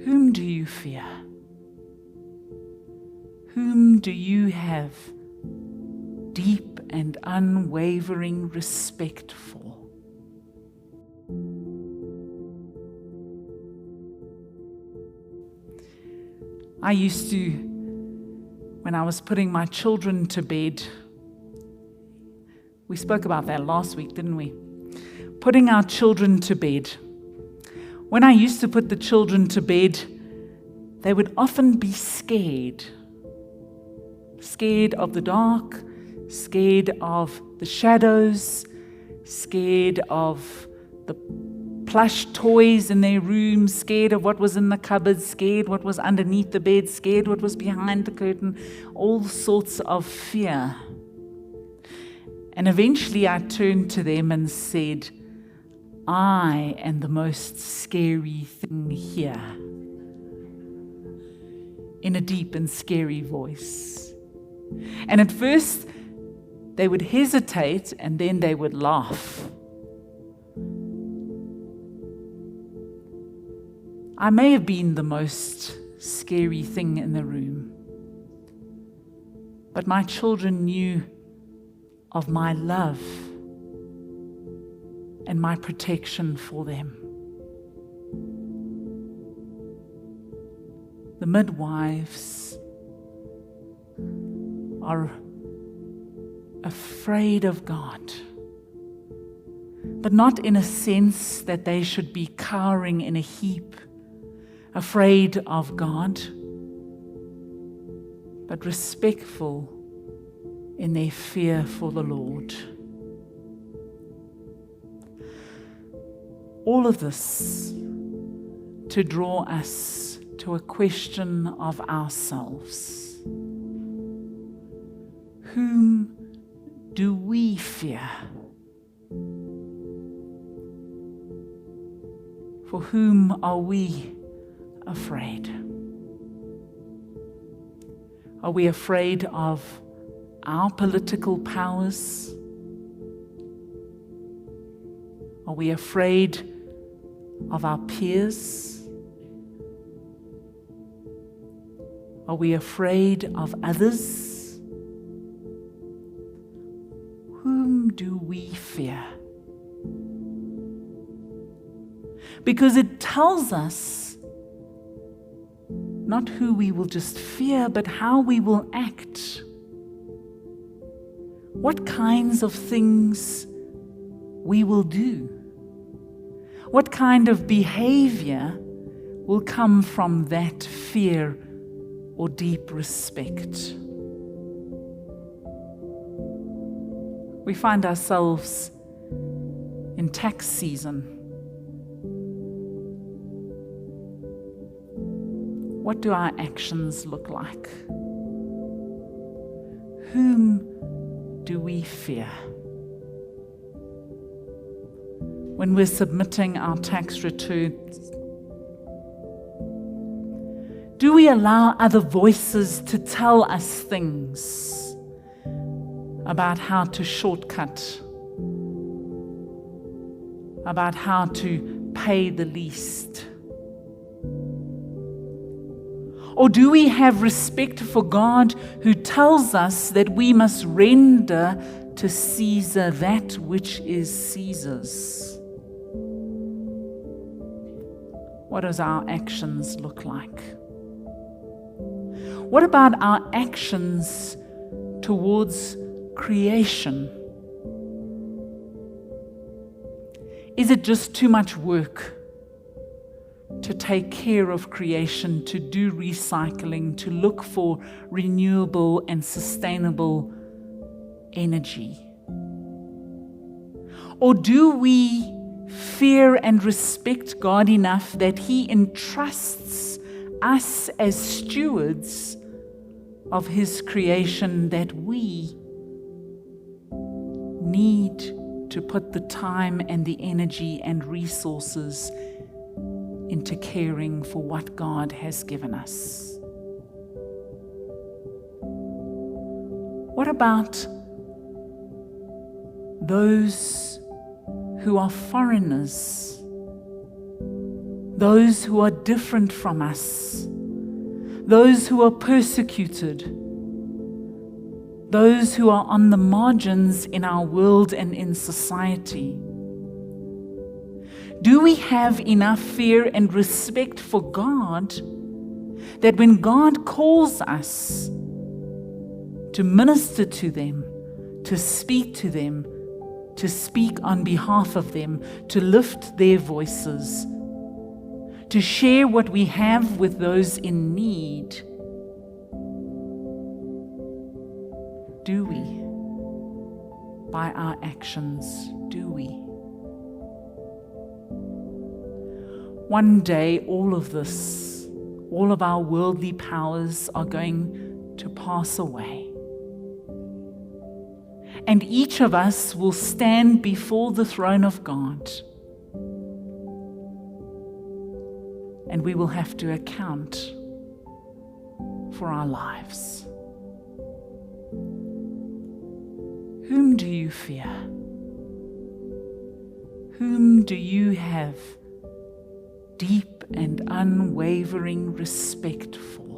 Whom do you fear? Whom do you have deep and unwavering respect for? I used to, when I was putting my children to bed, we spoke about that last week, didn't we? Putting our children to bed. When I used to put the children to bed, they would often be scared. Scared of the dark, scared of the shadows, scared of the plush toys in their room, scared of what was in the cupboard, scared what was underneath the bed, scared what was behind the curtain, all sorts of fear. And eventually I turned to them and said, I am the most scary thing here, in a deep and scary voice. And at first they would hesitate and then they would laugh. I may have been the most scary thing in the room, but my children knew of my love and my protection for them. The midwives are afraid of God, but not in a sense that they should be cowering in a heap, afraid of God, but respectful in their fear for the Lord. All of this to draw us to a question of ourselves. Whom do we fear? For whom are we afraid? Are we afraid of our political powers? Are we afraid of our peers? Are we afraid of others? Whom do we fear? Because it tells us not who we will just fear, but how we will act. What kinds of things we will do. What kind of behavior will come from that fear or deep respect. We find ourselves in tax season. What do our actions look like? Whom do we fear? When we're submitting our tax returns, do we allow other voices to tell us things about how to shortcut, about how to pay the least? Or do we have respect for God who tells us that we must render to Caesar that which is Caesar's? What does our actions look like? What about our actions towards creation? Is it just too much work to take care of creation, to do recycling, to look for renewable and sustainable energy? Or do we fear and respect God enough that He entrusts us as stewards of His creation, that we need to put the time and the energy and resources into caring for what God has given us? What about those who are foreigners, those who are different from us, those who are persecuted, those who are on the margins in our world and in society? Do we have enough fear and respect for God that when God calls us to minister to them, to speak to them, to speak on behalf of them, to lift their voices, to share what we have with those in need, do we? By our actions, do we? One day, all of this, all of our worldly powers are going to pass away. And each of us will stand before the throne of God. And we will have to account for our lives. Whom do you fear? Whom do you have deep and unwavering respect for?